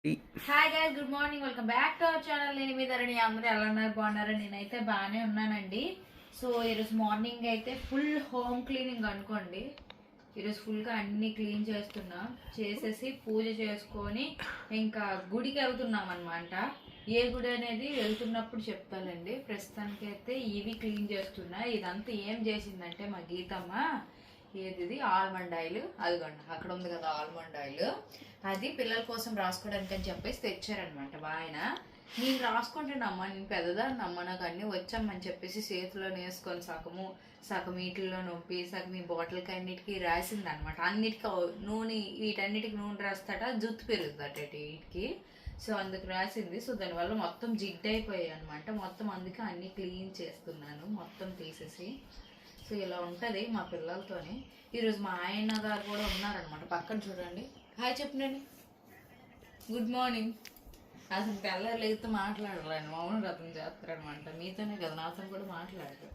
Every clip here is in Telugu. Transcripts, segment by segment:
Hi guys, good morning. Welcome back to our channel. నేను మీ ధరణి. అందరూ ఎలా ఉన్నారు? బాగున్నారా? నేనైతే బాగానే ఉన్నానండి. సో ఈరోజు మార్నింగ్ అయితే ఫుల్ హోమ్ క్లీనింగ్ అనుకోండి. ఈరోజు ఫుల్గా అన్ని క్లీన్ చేసేసి పూజ చేసుకొని ఇంకా గుడికి వెళ్తున్నాం అనమాట. ఏ గుడి అనేది వెళ్తున్నప్పుడు చెప్తానండి. ప్రస్తుతానికి అయితే ఇవి క్లీన్ చేస్తున్నా. ఇదంతా ఏం చేసిందంటే మా గీతమ్మ ఏది ఆల్మండ్ ఆయిల్, అదిగోండి అక్కడ ఉంది కదా ఆల్మండ్ ఆయిల్, అది పిల్లల కోసం రాసుకోవడానికి అని చెప్పేసి తెచ్చారనమాట. ఆయన నేను రాసుకుంటున్నామ్మా, నేను పెద్దదాన్నమ్మా, నాకు అన్నీ వచ్చామని చెప్పేసి చేతిలో వేసుకొని సగం వీటిల్లో నొప్పి సగం ఈ బాటిల్కి అన్నిటికీ రాసింది అనమాట. అన్నిటికీ నూనె, వీటన్నిటికి నూనె రాస్తాట, జుత్తు పెరుగుతాట వీటికి. సో అందుకు రాసింది. సో దానివల్ల మొత్తం జిడ్డు అయిపోయాయి అనమాట. మొత్తం అందుకే అన్నీ క్లీన్ చేస్తున్నాను మొత్తం తీసేసి. సో ఇలా ఉంటుంది మా పిల్లలతోని. ఈరోజు మా ఆయన గారు కూడా ఉన్నారనమాట పక్కన. చూడండి, హాయ్ చెప్పండి, గుడ్ మార్నింగ్. అసలు తెల్లారు లేకపోతే మాట్లాడలేను, మౌన రథం చేస్తారనమాట. మీతోనే కదా, నాతో కూడా మాట్లాడరు.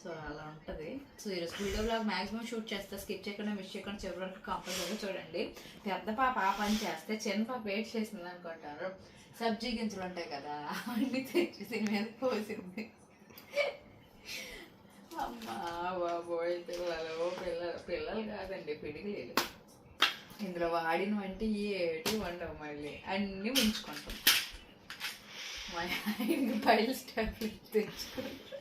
సో అలా ఉంటుంది. సో ఈరోజు వీడియో బ్లాగ్ మ్యాక్సిమం షూట్ చేస్తా. స్కిప్ చేయకుండా మిస్ చేయకుండా చివరి వరకు కంపల్సరీగా చూడండి. పెద్ద పాప ఆ పని చేస్తే చిన్న పాప వెయిట్ చేసింది అనుకుంటారు. సబ్జీ గింజలు ఉంటాయి కదా, అవన్నీ తెచ్చి దీని మీద పోసింది. అమ్మా బాబోయ్, పిల్లలు కాదండి, పిడిగిలేదు. ఇందులో వాడినవంటే ఏటి వండవు, మళ్ళీ అన్నీ ఉంచుకుంటాం. మా ఆయనకి బయలు స్టాఫ్ తెచ్చుకుంటారు,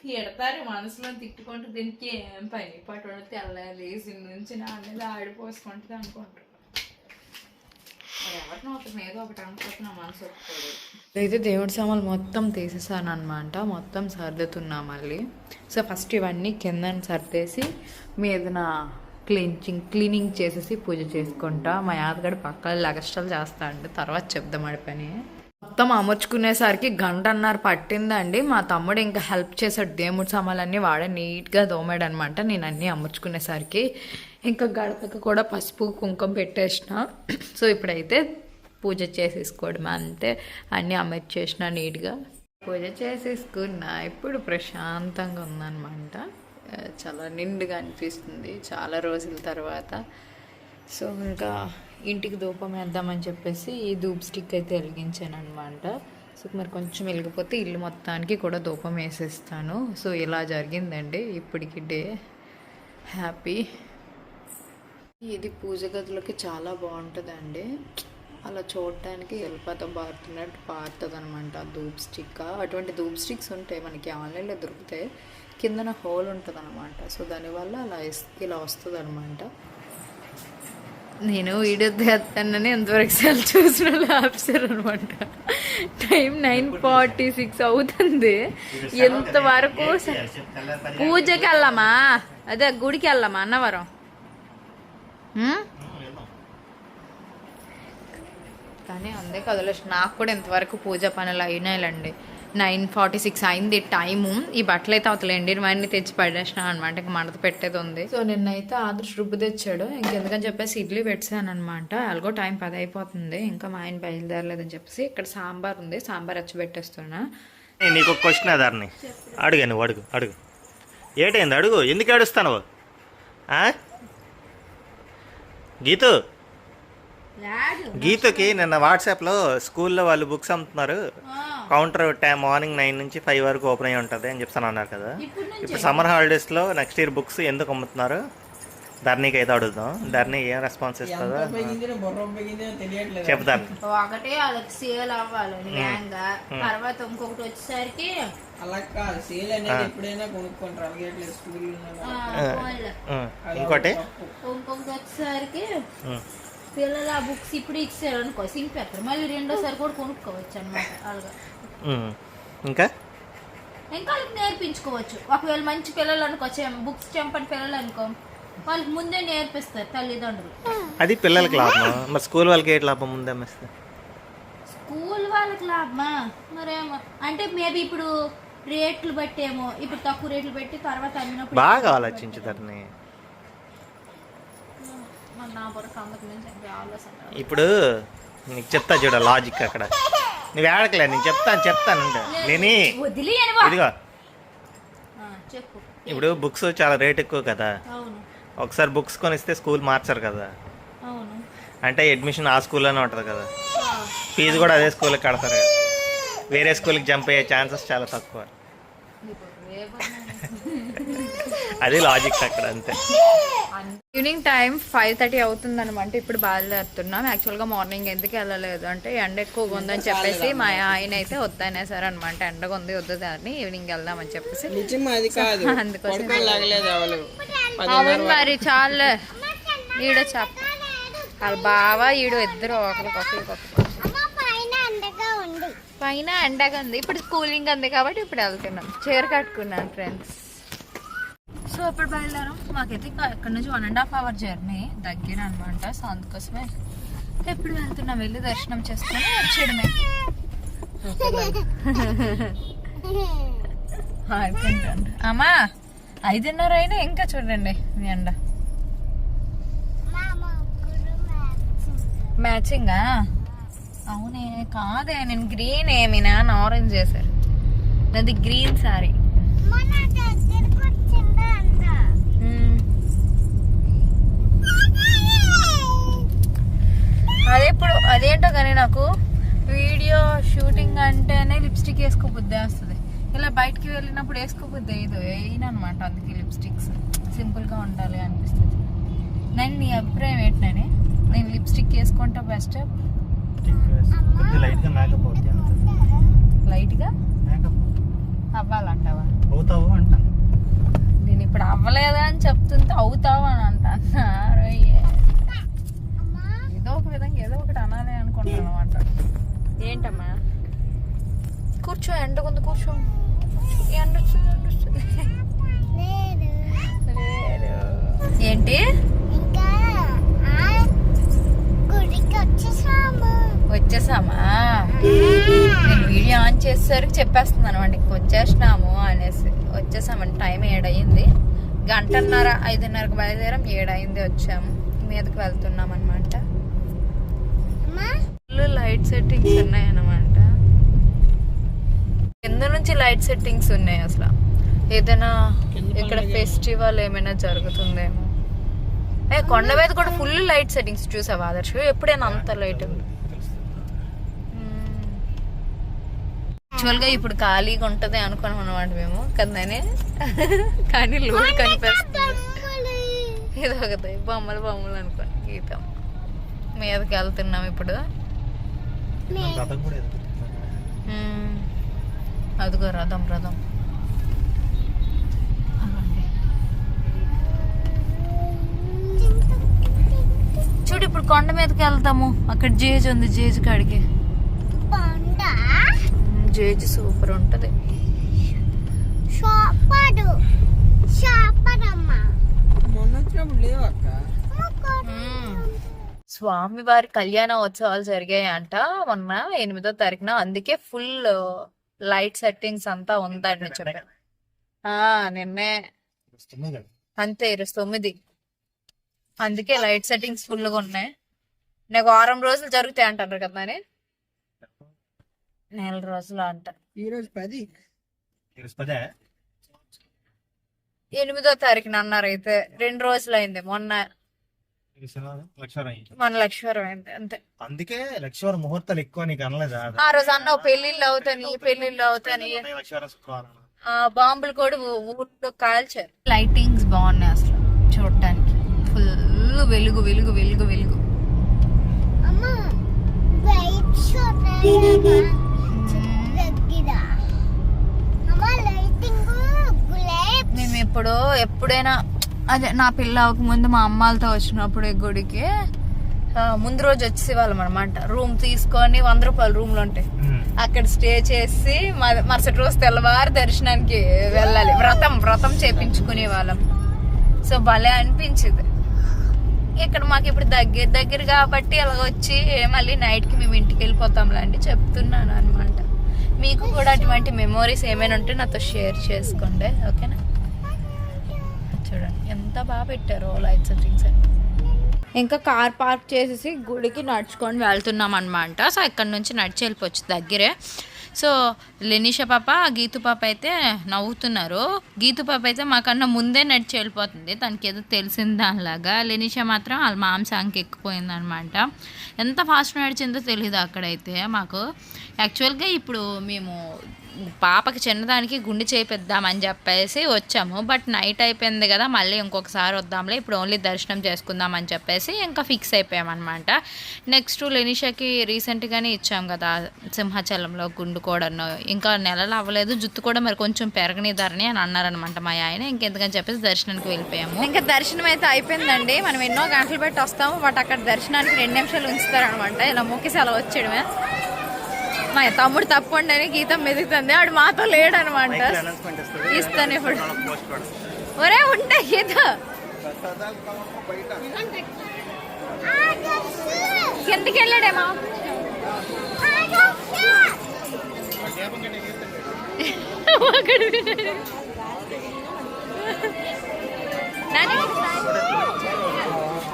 తిడతారు మనసులో తిట్టుకుంటూ. దీనికి ఏం పని పట్టు తెల్లేసి నుంచి నా మీద ఆడిపోసుకుంటుంది అనుకుంటారు. అయితే దేవుడి సామాన్లు మొత్తం తీసేసాను అనమాట. మొత్తం సర్దుతున్నా మళ్ళీ. సో ఫస్ట్ ఇవన్నీ కింద సర్దేసి మీదన క్లీనింగ్ చేసేసి పూజ చేసుకుంటా. మా యాదగడ పక్కన లగస్టాలు చేస్తా అండి, తర్వాత చెప్దాం ఆడి పని. మొత్తం అమర్చుకునేసరికి 1.5 గంట పట్టిందండి. మా తమ్ముడు ఇంకా హెల్ప్ చేశాడు. దేవుడి సామాన్లన్నీ వాడే నీట్గా దోమాడు అనమాట. నేను అన్నీ అమర్చుకునేసరికి ఇంకా గడపకు కూడా పసుపు కుంకుమ పెట్టేసిన. సో ఇప్పుడైతే పూజ చేసేసుకోవడం అంతే. అన్నీ అమర్చేసిన నీట్గా పూజ చేసేసుకున్నా. ఇప్పుడు ప్రశాంతంగా ఉందన్నమాట. చాలా నిండుగా అనిపిస్తుంది చాలా రోజుల తర్వాత. సో ఇంకా ఇంటికి ధూపం వేద్దామని చెప్పేసి ఈ ధూప్ స్టిక్ అయితే వెలిగించాను అనమాట. సో మరి కొంచెం వెలిగిపోతే ఇల్లు మొత్తానికి కూడా ధూపం వేసేస్తాను. సో ఇలా జరిగిందండి ఇప్పటికి డే. హ్యాపీ. ఇది పూజ గదిలోకి చాలా బాగుంటుందండి. అలా చూడటానికి ఎల్పతో బారుతున్నట్టు పారుతుంది అనమాట ధూప్ స్టిక్. అటువంటి ధూప్ స్టిక్స్ ఉంటాయి మనకి ఆన్లైన్లో దొరుకుతాయి. కిందన హోల్ ఉంటుంది అనమాట. సో దానివల్ల అలా ఇలా వస్తుంది అనమాట. నేను వీడియో తీస్తానని ఎంతవరకు సెల్ చూసిన ఆఫీసర్ అనమాట. టైం 9:46 అవుతుంది. ఎంతవరకు పూజకి వెళ్ళామా, అదే గుడికి వెళ్ళామా అన్నవరం. కానీ అందే కదలేసి నాకు కూడా ఇంతవరకు పూజ పనులు అయినాయిలండి. 9:46 అయింది టైము. ఈ బట్టలు అయితే అవతలేండి ఇవన్నీ తెచ్చి పడేసిన అనమాట. ఇంకా మడత పెట్టేది ఉంది. సో నిన్నైతే ఆదర్శ్ రుబ్బు తెచ్చాడు. ఇంకెందుకని చెప్పేసి ఇడ్లీ పెట్టాను అనమాట. అలాగో టైం 10 అయిపోతుంది. ఇంకా మా ఆయన బయలుదేరలేదని చెప్పేసి ఇక్కడ సాంబార్ ఉంది, సాంబార్ వచ్చి పెట్టేస్తున్నా. నీకు ఒక క్వశ్చన్ ఆధార్ని అడుగా, నువ్వు అడుగు ఏటైంది అడుగు. ఎందుకు ఏడుస్తాను గీతకి నిన్న వాట్సాప్లో స్కూల్లో వాళ్ళు బుక్స్ అమ్ముతున్నారు. కౌంటర్ మార్నింగ్ 9 నుంచి 5 వరకు ఓపెన్ అయ్యి ఉంటుంది అని చెప్తాను అన్నారు కదా. ఇప్పుడు సమ్మర్ హాలిడేస్లో నెక్స్ట్ ఇయర్ బుక్స్ ఎందుకు అమ్ముతున్నారు ధర్నీకి అయితే అడుగుదాం. ధర్నీ ఏం రెస్పాన్స్ ఇస్తుందో చెప్తాను. ఒకటే వాళ్ళకి సేల్ అవ్వాలి తర్వాత ఇంకొకటి వచ్చేసరికి ఇంకోటి వచ్చేసరికి పిల్లలు ఆ బుక్స్ ఇప్పుడు ఇచ్చారు అనుకో సింపేస్తారు, మళ్ళీ రెండోసారి కూడా కొనుక్కోవచ్చు అనమాట. అలాగా ఇంకా వాళ్ళకి నేర్పించుకోవచ్చు. ఒకవేళ మంచి పిల్లలు అనుకో, బుక్స్ చెంపని పిల్లలు అనుకో, వాళ్ళకి ముందే నేర్పిస్తారు తల్లిదండ్రులు. అది పిల్లలకి లాభం. మరి స్కూల్ వాళ్ళకి ఏంటి లాభం? ముందే స్కూల్ వాళ్ళకి లాభమా మరేమో అంటే మేబీ ఇప్పుడు రేట్లు బట్టేమో, ఇప్పుడు తక్కువ రేట్లు పెట్టి తర్వాత అమ్మినప్పుడు బాగా ఆలోచించుతారని. ఇప్పుడు నీకు చెప్తా చూడ లాజిక్ అక్కడ. నువ్వు ఏడకలే, నేను చెప్తాను నేని ఇదిగో. ఇప్పుడు బుక్స్ చాలా రేట్ ఎక్కువ కదా. ఒకసారి బుక్స్ కొనిస్తే స్కూల్ మార్చరు కదా. అంటే అడ్మిషన్ ఆ స్కూల్లోనే ఉంటుంది కదా, ఫీజు కూడా అదే స్కూల్కి కడతారు కదా, వేరే స్కూల్కి జంప్ అయ్యే ఛాన్సెస్ చాలా తక్కువ. అది లాజిక్ అక్కడ అంతే. ఈవినింగ్ టైం 5:30 అవుతుంది అనమాట. ఇప్పుడు బయలుదేరుతున్నాం. యాక్చువల్గా మార్నింగ్ ఎందుకు వెళ్ళలేదు అంటే ఎండ ఎక్కువగా ఉందని చెప్పేసి మా ఆయన అయితే వద్దనేసారు అనమాట. ఎండగా ఉంది వద్దు దాన్ని ఈవినింగ్ వెళ్దామని చెప్పేసి. అందుకోసం అవును మరి చాలు. ఈడ చెప్ప వాళ్ళ బావ ఈడు ఇద్దరు ఒకరికొకరు పైన ఎండగా ఉంది. ఇప్పుడు కూలింగ్ ఉంది కాబట్టి ఇప్పుడు వెళ్తున్నాం. చీర కట్టుకున్నాను ఫ్రెండ్స్. సో ఇప్పుడు బయలుదేరాం. మాకైతే ఇక్కడ నుంచి 1.5 hour జర్నీ దగ్గర అనమాట. సో అందుకోసమే ఎప్పుడు వెళ్తున్నాం, వెళ్ళి దర్శనం చేసుకుని వచ్చేయడమే. ఆడుకుంటాను అమ్మా. 5:30 అయినా ఇంకా చూడండి మీ ఎండ. మ్యాచింగా? అవునే కాదే, నేను గ్రీన్ ఏమి నాన్న ఆరెంజ్ చేశారు. నాది గ్రీన్ సారీ. అదే ఇప్పుడు అదేంటో కానీ నాకు వీడియో షూటింగ్ అంటేనే లిప్స్టిక్ వేసుకోబుద్ది వస్తుంది. ఇలా బయటికి వెళ్ళినప్పుడు వేసుకోబుద్ది ఏదో వేయనమాట. అందుకే లిప్స్టిక్స్ సింపుల్గా ఉండాలి అనిపిస్తుంది. నేను నీ అభిప్రాయం ఏంటని? నేను లిప్స్టిక్ వేసుకుంటా బెస్ట్. లైట్గా అవ్వాలంటావా? అవుతావు అంటాను నేను. ఇప్పుడు అవ్వలేదా అని చెప్తుంటే అవుతావు అని అంటా. ఏదో ఒక విధంగా ఏదో ఒకటి అనాలి అనుకుంటాను అనమాట. ఏంటమ్మా? కూర్చో, ఎండకుంది కూర్చో. ఎండ ఏంటి వచ్చేసామా? నేను వీడియో ఆన్ చేసేసరికి చెప్పేస్తుంది అనమాట ఇంక వచ్చేసినాము అనేసి. వచ్చేసామండి. టైం 7 అయ్యింది. 1:30 5:30కి బయలుదేరాం. 7 అయింది వచ్చాము. మీదకి వెళ్తున్నాం అనమాట. ఫుల్ లైట్ సెట్టింగ్స్ ఉన్నాయి అన్నమాట. కింద నుంచి లైట్ సెట్టింగ్స్ ఉన్నాయి. అసలు ఏదైనా ఇక్కడ ఫెస్టివల్ ఏమైనా జరుగుతుందేమో. కొండ మీద కూడా ఫుల్ లైట్ సెట్టింగ్స్ చూసావా ఆదర్శ్? ఎప్పుడైనా అంత లైట్ యాక్చువల్గా ఇప్పుడు ఖాళీగా ఉంటది అనుకున్నాం అనమాట మేము కదనే. కానీ లోడ్ కనిపిస్తుంది. ఇది ఒకటి బొమ్మలు అనుకోండి. గీతం మీదకి వెళ్తున్నాం ఇప్పుడు. అదిగో రథం. చూడు ఇప్పుడు కొండ మీదకి వెళ్తాము. అక్కడ జేజ్ ఉంది. జేజ్ కాడికి జేజ్ సూపర్ ఉంటది. స్వామి వారి కళ్యాణోత్సవాలు జరిగాయంట మొన్న 8వ తారీఖున. అందుకే ఫుల్ లైట్ సెట్టింగ్స్ అంతా ఉందండి చెప్పారు. నిన్నే అంతే 9. అందుకే లైట్ సెట్టింగ్స్ ఫుల్ గా ఉన్నాయి. నాకు 6 రోజులు జరుగుతాయి అంటారు కదా అని. 4 రోజులు అంట. 8వ తారీఖున అన్నారు. అయితే 2 రోజులు అయింది. మొన్న లక్ష్వరం అయింది అంతే. అందుకే లక్ష్వరం ముహూర్తాలు ఎక్కువ. నీకు అనలేదా ఆ రోజు అన్నావు పెళ్లిళ్ళు అవుతాని బాంబులు కూడా ఊళ్ళో కాల్చారు. లైటింగ్స్ బాగున్నాయి అసలు చూడటానికి. ఫుల్ వెలుగు. మేము ఎప్పుడైనా అదే నా పిల్ల అవ్వక ముందు మా అమ్మాలతో వచ్చినప్పుడు ఈ గుడికి ముందు రోజు వచ్చేవాళ్ళం అనమాట. రూమ్ తీసుకొని 100 రూపాయలు రూమ్ లో ఉంటాయి. అక్కడ స్టే చేసి మరుసటి రోజు తెల్లవారు దర్శనానికి వెళ్ళాలి. వ్రతం చేపించుకునే వాళ్ళం. సో భలే అనిపించింది. ఇక్కడ మాకు ఇప్పుడు దగ్గర కాబట్టి అలాగ వచ్చి మళ్ళీ నైట్ కి మేము ఇంటికి వెళ్ళిపోతాంలేండి చెప్తున్నాను అనమాట. మీకు కూడా అటువంటి మెమోరీస్ ఏమైనా ఉంటే నాతో షేర్ చేసుకోండి, ఓకేనా? చూడండి ఎంత బాగా పెట్టారో లైట్ సెట్టింగ్స్ అని. ఇంకా కార్ పార్క్ చేసేసి గుడికి నడుచుకొని వెళ్తున్నాం అనమాట. సో ఇక్కడ నుంచి నడిచి వెళ్ళిపోవచ్చు, దగ్గరే. సో లెనిషా పాప గీతు పాప అయితే నవ్వుతున్నారు. గీతు పాప అయితే మాకన్నా ముందే నడిచి వెళ్ళిపోతుంది, తనకి ఏదో తెలిసిన దానిలాగా. లెనిషా మాత్రం వాళ్ళ మాంసానికి ఎక్కిపోయింది అనమాట. ఎంత ఫాస్ట్ నడిచిందో తెలియదు అక్కడైతే మాకు. యాక్చువల్గా ఇప్పుడు మేము పాపకి చిన్నదానికి గుండె చేపిద్దామని చెప్పేసి వచ్చాము. బట్ నైట్ అయిపోయింది కదా, మళ్ళీ ఇంకొకసారి వద్దాంలే, ఇప్పుడు ఓన్లీ దర్శనం చేసుకుందాం అని చెప్పేసి ఇంకా ఫిక్స్ అయిపోయామన్నమాట. నెక్స్ట్ లెనిషాకి రీసెంట్గానే ఇచ్చాం కదా సింహాచలంలో గుండు కూడా, ఇంకా నెలలు అవ్వలేదు, జుట్టు కూడా మరి కొంచెం పెరగనిదారని అని అన్నారనమాట మా ఆయన. ఇంకెందుకని చెప్పేసి దర్శనానికి వెళ్ళిపోయాము. ఇంకా దర్శనం అయితే అయిపోయిందండి. మనం ఎన్నో గంటలు పెట్టి వస్తాము, బట్ అక్కడ దర్శనానికి 2 నిమిషాలు ఉంచుతారనమాట. ఇలా మొక్కేసి అలా వచ్చేయడమే. మా తమ్ముడు తప్పండి అని గీతం మెదుగుతుంది, ఆడు మాతో లేడనమాట. ఇస్తాను ఇప్పుడు. ఒరే ఉంటా గీత కిందకి వెళ్ళాడేమో.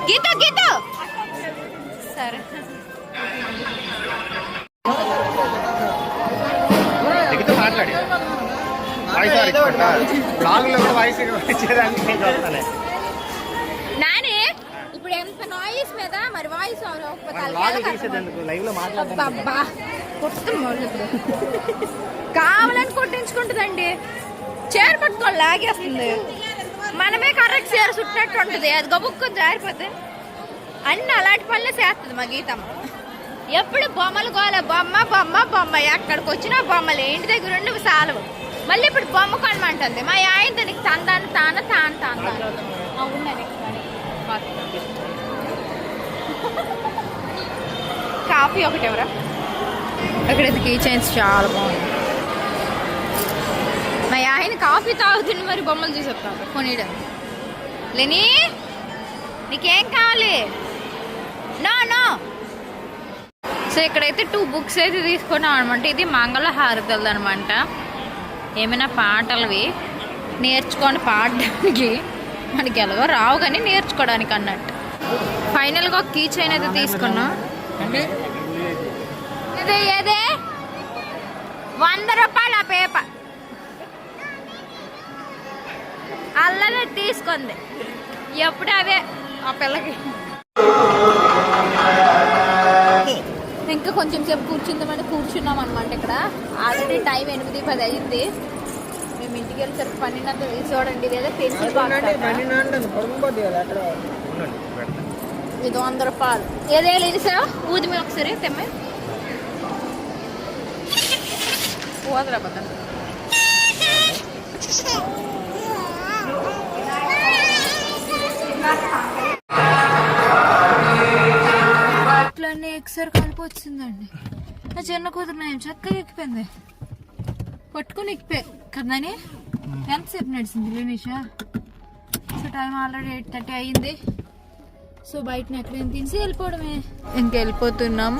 గీత గీత సరే మాట్లాడి నాని ఇప్పుడు ఎంత నాయిస్ మీద మరి వాయిస్ కావాలని కొట్టించుకుంటుందండి. చీర పట్టుకొని లాగేస్తుంది, మనమే కరెక్ట్ చీర చుట్టినట్టు ఉంటుంది, అది గబుక్కొని జారిపోతే. అన్ని అలాంటి పనులే చేస్తుంది మా గీతమ్మ. ఎప్పుడు బొమ్మలు గోల, బొమ్మ బొమ్మ బొమ్మ, ఎక్కడికి వచ్చినా బొమ్మలు, ఇంటి దగ్గర ఉండి సాలవు. మళ్ళీ ఇప్పుడు బొమ్మ కొనమంటుంది. మా ఆయన దానికి తందాను తాను తాను తాను అవునండి. కాఫీ ఒకటి ఎవరా? అక్కడైతే కీ చైన్స్ చాలా బాగుంది. మా ఆయన కాఫీ తాగుతుంది, మరి బొమ్మలు చూసేస్తాను కొనియడం. లేని నీకేం కావాలి? No no. సో ఇక్కడైతే 2 బుక్స్ అయితే తీసుకున్నాం అనమాట. ఇది మంగళహారతులది అనమాట. ఏమైనా పాటలవి నేర్చుకొని పాడడానికి, మనకి ఎలాగో రావు కానీ నేర్చుకోవడానికి అన్నట్టు. ఫైనల్గా ఒక కీ చైన్ అయితే తీసుకున్నాం. ఇదే ఏదే 100 రూపాయలు ఆ పేపర్ అల్లనే తీసుకుంది. ఎప్పుడు అవే ఆ పిల్లకి. ఇంకా కొంచెం సేపు కూర్చుందామని కూర్చున్నాం అనమాట. ఇక్కడ ఆల్రెడీ టైం 8:10 అయింది. మేము ఇంటికి వెళ్ళేసరికి 12 చూడండి. ఇదేదో పెన్సిల్ బాక్స్, ఇది 100 రూపాయలు. ఏదే లేదు సార్, ఊది మీద ఒకసారి తెమ్మ ఊదరా పక్కన. ఇట్లన్నీ ఎక్సర్ కలిపి వచ్చిందండి. నా చిన్న కూతురు నేను చక్కగా ఎక్కిపోయింది, పట్టుకుని ఎక్కిపోయి కదని. ఎంతసేపు నడిచింది లెనిషా? సో టైం ఆల్రెడీ 8:30 అయ్యింది. సో బయటని ఎక్కడైనా తినేసి వెళ్ళిపోవడమే. ఇంకెళ్ళిపోతున్నాం.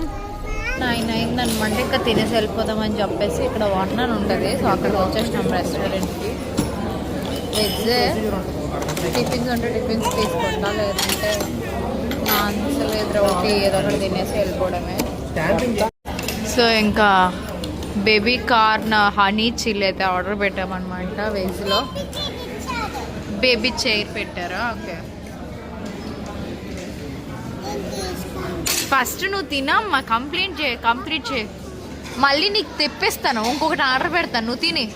9 అయిందనమాట. ఇంకా తినేసి వెళ్ళిపోదామని చెప్పేసి ఇక్కడ వన్ ఉంటుంది. సో అక్కడికి వచ్చేసినాం రెస్టారెంట్కి. వెజ్ టిఫిన్స్ ఉంటే టిఫిన్స్ తీసుకుంటా, లేదంటే నాన్స్ లేదా ఒకటి ఏదో ఒకటి తినేసి వెళ్ళిపోవడమే. సో ఇంకా బేబీ కార్న్ హనీ చిల్లీ అయితే ఆర్డర్ పెట్టామన్నమాట. వెజ్లో బేబీ చైర్ పెట్టారా? ఓకే, ఫస్ట్ నువ్వు తినమ్మా, కంప్లీట్ చేయి, మళ్ళీ నీకు తెప్పిస్తాను, ఇంకొకటి ఆర్డర్ పెడతాను, నువ్వు తిని.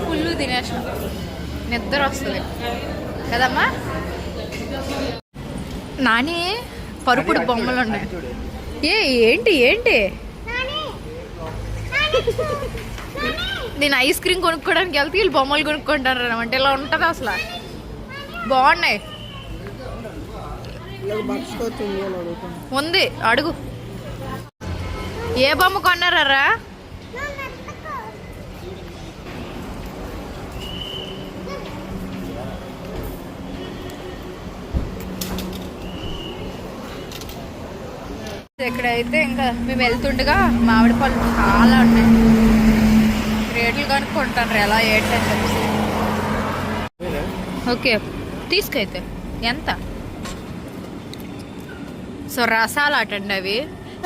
ఫుల్ తినేసిన, నిద్ర వస్తుంది కదమ్మా. నాని పరుపుడు బొమ్మలు ఉన్నాయి. ఏంటి నేను ఐస్ క్రీమ్ కొనుక్కోవడానికి వెళ్తే వీళ్ళు బొమ్మలు కొనుక్కుంటారు అనమాట. ఇలా ఉంటుంది అసలు. బాగున్నాయి. ఉంది అడుగు. ఏ బొమ్మ కొన్నారా? ఇక్కడైతే ఇంకా మేము వెళ్తుండగా మామిడి పళ్ళు చాలా ఉన్నాయి. రేట్లు కనుక్కుంటారు ఎలా ఏంటని చెప్పి. ఓకే తీసుకైతే ఎంత? సో రసాలు అటండి అవి.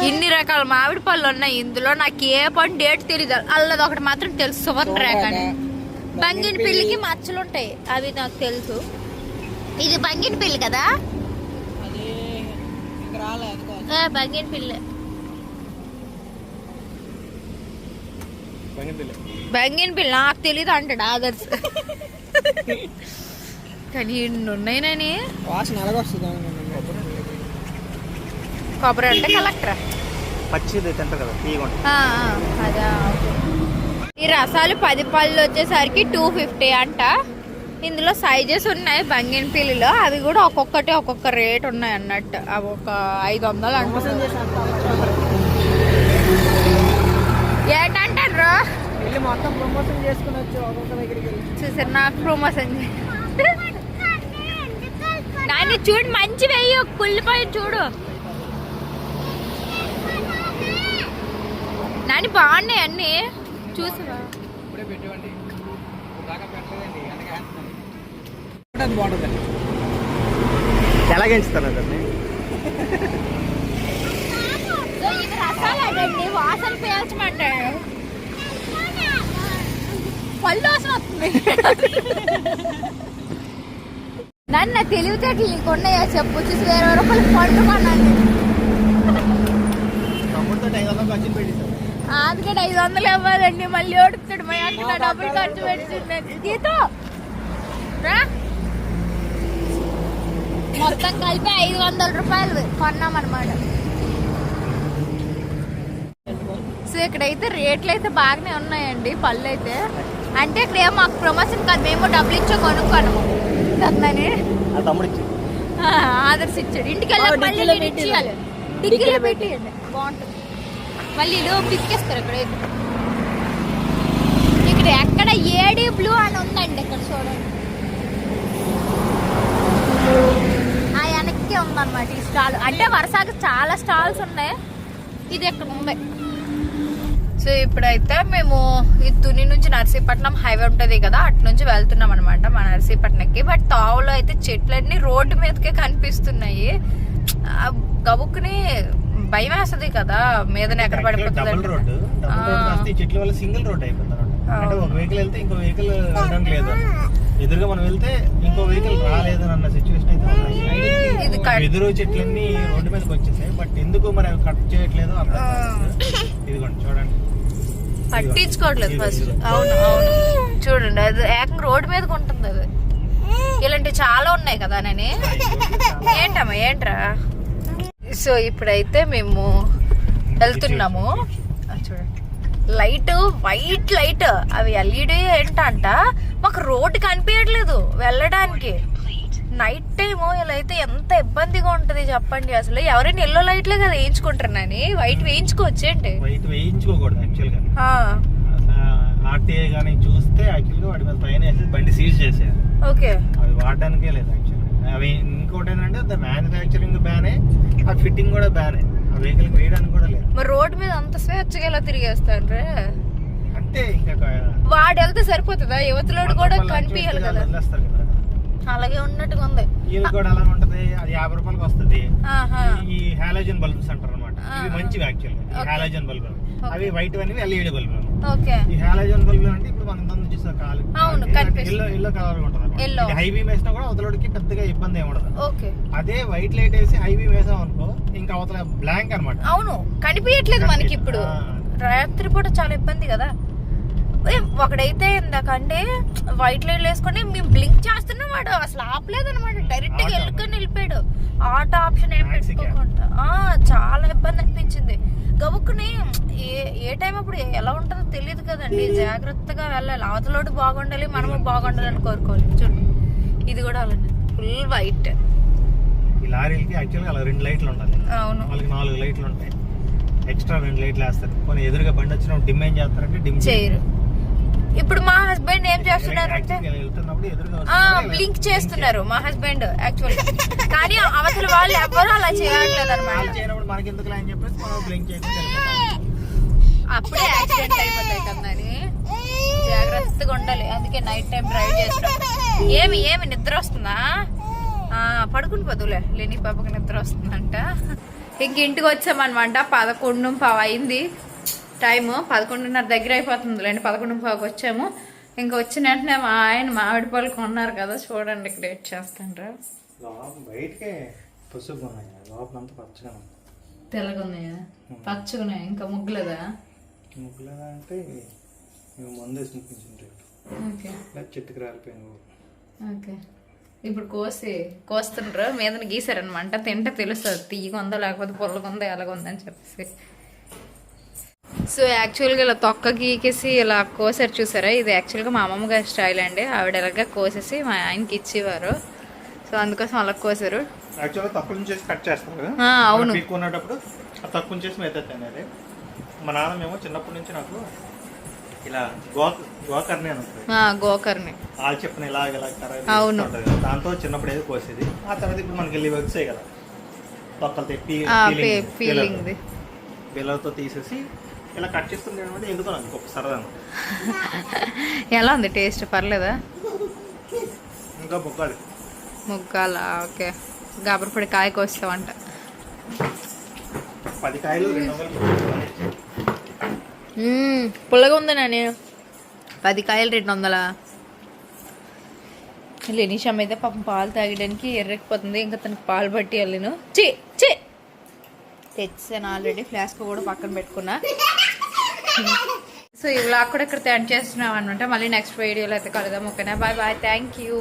ఇన్ని రకాల మామిడి పళ్ళు ఉన్నాయి ఇందులో. నాకు ఏ పండు డేట్ తెలియదు. అల్లది ఒకటి మాత్రం తెలుసు, సువర్ణ రేఖ అని. బంగిన పిల్లికి మచ్చలు ఉంటాయి, అవి నాకు తెలుసు. ఇది బంగిన పిల్లి కదా, బంగిన పిల్లి. బంగిన పిల్లి నాకు తెలీదు అంటాడు ఆదర్శ్. కానీ ఇన్ని ఉన్నాయినని. కొబ్బరి అంటే కలెక్టరా పచ్చిది తింటారు కదా, అదా. ఈ రసాలు 10 పళ్ళు వచ్చేసరికి 250 అంట. ఇందులో సైజెస్ ఉన్నాయి బంగిన పిల్లిలో, అవి కూడా ఒక్కొక్కటి ఒక్కొక్క రేట్ ఉన్నాయి అన్నట్టు. అవి ఒక 500 అంట. ఏంటంటారు చూసారు నాకు ప్రమోషన్ నాని. చూడు మంచి వెయ్యి, కుళ్ళిపోయి చూడు నాని. బాగున్నాయి అన్ని చూసావా? ఎలాగెంచుతాను దాన్ని. ఇది రసాలండి, వాసన పీల్చమంటాడు. పళ్ళు వాసన వస్తుంది. నన్ను తెలివితేటలు నీకు ఉన్నాయా చెప్పు. చూసి 20 రూపాయలు పండు కొన్నాను. అందుకే 500 ఇవ్వాలండి. మళ్ళీ ఓడుతాడు మా అక్కడ డబ్బులు ఖర్చు పెడుతున్నాడు. గీతో రా, మొత్తం కలిపి 500 రూపాయలు కొన్నామన్నమాట. సో ఇక్కడైతే రేట్లు అయితే బాగానే ఉన్నాయండి పళ్ళు అయితే. అంటే ఇక్కడ ఏమో మాకు ప్రమోషన్ కాదు, మేము డబ్బులు ఇచ్చా కొనుక్కోను అని ఆదర్శ ఇచ్చాడు. ఇంటికి వెళ్ళి మళ్ళీ ఇచ్చేయాలి, డిక్కీలో పెట్టియండి బాగుంటుంది. మళ్ళీ పిసికేస్తారు. ఇక్కడ ఎక్కడ ఏడి బ్లూ అని ఉందండి, ఇక్కడ చూడండి. ఆ వెనక్కి ఉందన్నమాట ఈ స్టాల్. అంటే వరుసగా చాలా స్టాల్స్ ఉన్నాయి, ఇది ఎక్కడ ఉంది. సో ఇప్పుడైతే మేము ఈ తుని నుంచి నర్సీపట్నం హైవే ఉంటుంది కదా, అటు నుంచి వెళ్తున్నాం అనమాట మా నర్సీపట్నంకి. బట్ తావులో అయితే చెట్లన్నీ రోడ్డు మీదకే కనిపిస్తున్నాయి. గబుక్కుని భయం వేస్తుంది కదా, మీదనే ఎక్కడ పడిపోతుంది. చెట్ల వల్ల సింగిల్ రోడ్ అయిపోతుంది. అంటే ఒక వెహికల్ వెళ్తే ఇంకో వెహికల్ వెళ్ళడం లేదు, ఎదురుగా మనం వెళ్తే ఇంకో వెహికల్ రాలేదు అన్న సిచ్యువేషన్ అయితే ఉన్నాయి. ఎదురు చెట్లన్నీ రోడ్డు మీదకి వచ్చేసాయి. బట్ ఎందుకు మరి అవి కట్ చేయట్లేదు ఇదిగోండి చూడండి, పట్టించుకోవట్లేదు ఫస్ట్. అవును అవును చూడండి, అది ఏకంగా రోడ్డు మీదకి ఉంటుంది. అది ఇలాంటివి చాలా ఉన్నాయి కదా నేను. ఏంటమ్మా ఏంట్రా. సో ఇప్పుడైతే మేము వెళ్తున్నాము. చూడండి లైట్, వైట్ లైట్, అవి ఎల్ఈడి ఏంటంట. మాకు రోడ్డు కనిపించట్లేదు వెళ్ళడానికి. నైట్ టైము ఇలా అయితే ఎంత ఇబ్బందిగా ఉంటది చెప్పండి. అసలు ఎవరైనా ఎల్లో లైట్లే కదా వేయించుకుంటారు నాని, వైట్ వేయించుకోవచ్చు ఏంటి? వైట్ వేయించుకోకూడదు యాక్చువల్ గా. ఆర్టీఐ గానీ చూస్తే యాక్చువల్ గా వాటి మీద పైన వేసి బండి సీజ్ చేశారు. ఓకే, అవి వాడడానికే లేదు యాక్చువల్. అవి ఇంకోటి ఏంటంటే మ్యానుఫ్యాక్చరింగ్ బ్యానే, ఆ ఫిట్టింగ్ కూడా బ్యానే, ఆ వెహికల్ వేయడానికి కూడా లేదు. మరి రోడ్ మీద అంత స్వేచ్ఛగా ఎలా తిరిగేస్తాను అంటే ఇంకా వాడు వెళ్తే సరిపోతుందా? యువతలోడు కూడా కనిపించాలి కదా. అలాగే ఉన్నట్టుగా ఉంది. ఇది కూడా అలా ఉంటది. అది 50 రూపాయలకి వస్తుంది. ఈ హాలోజన్ బల్బ్స్ అంటారు అనమాట. ఇవి మంచివి యాక్చువల్ గా హాలోజన్ బల్బ్. అవి వైట్ అనేవి ఎల్ఈడి బల్బ్. ఈ హాలోజన్ బల్బ్ అంటే ఇప్పుడు మనం చూసిన కాలు ఎల్లో కలర్ ఉంటుంది. హై బీమ్ వేసినా కూడా అవతలకి పెద్దగా ఇబ్బంది ఏమి ఉండదు. అదే వైట్ లైట్ వేసి హై బీమ్ వేసాం అనుకో, ఇంకా అవతల బ్లాంక్ అనమాట. అవును, కనిపించట్లేదు మనకి. ఇప్పుడు రాత్రి పూట చాలా ఇబ్బంది కదా. ఒకడైతే ఇందాకంటే వైట్ లైట్ వేసుకొని మేము బ్లింక్ చేస్తున్నాం, వాడు అసలు ఆపలేదు అనమాట. డైరెక్ట్ గా వెళ్ళుకొని వెళ్ళిపోయాడు. ఆటో ఆప్షన్ ఏం పెట్టుకోకుండా. చాలా ఇబ్బంది అనిపించింది. గబుక్కుని ఏ టైం అప్పుడు ఎలా ఉంటుందో తెలియదు కదండి. జాగ్రత్తగా వెళ్ళాలి. అవతలోడు బాగుండాలి, మనము బాగుండాలని కోరుకోవాలి. చూడండి ఇది కూడా అలానే ఫుల్ వైట్. ఈ లారీలకి యాక్చువల్గా అలా 2 లైట్లు ఉండాలి. అవును, వాళ్ళకి 4 లైట్లు ఉంటాయి. ఎక్స్ట్రా 2 లైట్లు వేస్తారు. కొన్ని ఎదురుగా బండి వచ్చినప్పుడు డిమ్ ఏం చేస్తారంటే డిమ్ చేయరు. ఇప్పుడు మా హస్బెండ్ ఏం చేస్తున్నారు అంటే బ్లింక్ చేస్తున్నారు మా హస్బెండ్ యాక్చువల్. కానీ అవతల వాళ్ళు ఎవరు అలా చేయట్లేదు అనమాట. అప్పుడే యాక్సిడెంట్ అయిపోతాయి కదా, జాగ్రత్తగా ఉండాలి. అందుకే నైట్ టైం డ్రైవ్ చేస్తాం. ఏమి నిద్ర వస్తుందా? పడుకుని పోదులే లేని పాపకి నిద్ర వస్తుందంట. ఇంక ఇంటికి వచ్చామన్నమాట 11:15 అయింది టైము. 11:30 దగ్గర అయిపోతుంది లేండి. 11:15కి వచ్చాము. ఇంకా వచ్చిన వెంటనే మా ఆయన మామిడి పళ్ళు కొన్నారు కదా, చూడండి ఇక్కడ వెయిట్ చేస్తాండ్రా. బయటకే పసుపు ఉన్నాయి, లోపలంతా పచ్చగా తెల్లగా ఉన్నాయా? పచ్చగా ఉన్నాయి. ఇంకా ముగ్గులేదా? ముగ్గులేదా అంటే ముందు వేసి ముగ్గించుంటాయి. ఓకే, చెట్టుకు రాలిపోయింది. ఓకే. ఇప్పుడు కోస్తుండ్రు మీదన గీసారనమాట. తింటే తెలుస్తుంది తీయగా ఉందో లేకపోతే పుల్లగా ఉందో ఎలాగుందని చెప్పేసి. సో యాక్చువల్గా ఇలా తొక్క గీకేసి ఇలా కోసారు చూసారా, ఇది యాక్చువల్గా మా అమ్మమ్మ గారి స్టైల్ అండి. ఆవిడ ఎలాగా కోసేసి మా ఆయనకి ఇచ్చేవారు. సో అందుకోసం అలా కోసారు. యాక్చువల్గా తక్కువ నుంచి కట్ చేస్తారు. అవును, పీక్కున్నప్పుడు తక్కువ చేసి మెత్తాను. మా నాన్నమేమో చిన్నప్పటి నుంచి నాకు ఇలా గోకర్ని అనుకుంటుంది. గోకర్ని వాళ్ళు చెప్పిన ఇలా అవును, దాంతో చిన్నప్పుడు ఏదో కోసేది. ఆ తర్వాత ఇప్పుడు మనకి వెళ్ళి వచ్చాయి కదా తొక్కలు తెప్పి ఫీలింగ్ బిల్లతో తీసేసి ఇలా కట్ చేస్తుంటే ఎందుకో నాకు ఒక సరదా. ఎలా ఉంది టేస్ట్? పర్లేదా? ఇంకా ముగ్గాలా? ఓకే. గాబరపడి కాయ కోస్తావంట. 10 కాయలు 200. పుల్లగా ఉంది నాని. 10 కాయలు 200. నిషామ్ అయితే పాపం పాలు తాగడానికి ఎర్రెక్కిపోతుంది. ఇంకా తనకి పాలు పట్టి వెళ్ళను. తెచ్చాను ఆల్రెడీ. ఫ్లాస్క్ కూడా పక్కన పెట్టుకున్నా. సో ఈ వ్లాగ్ కూడా ఇక్కడ ఎండ్ చేస్తున్నాం అనమాట. మళ్ళీ నెక్స్ట్ వీడియోలో అయితే కలుద్దాం. ఓకేనా? Bye bye. Thank you.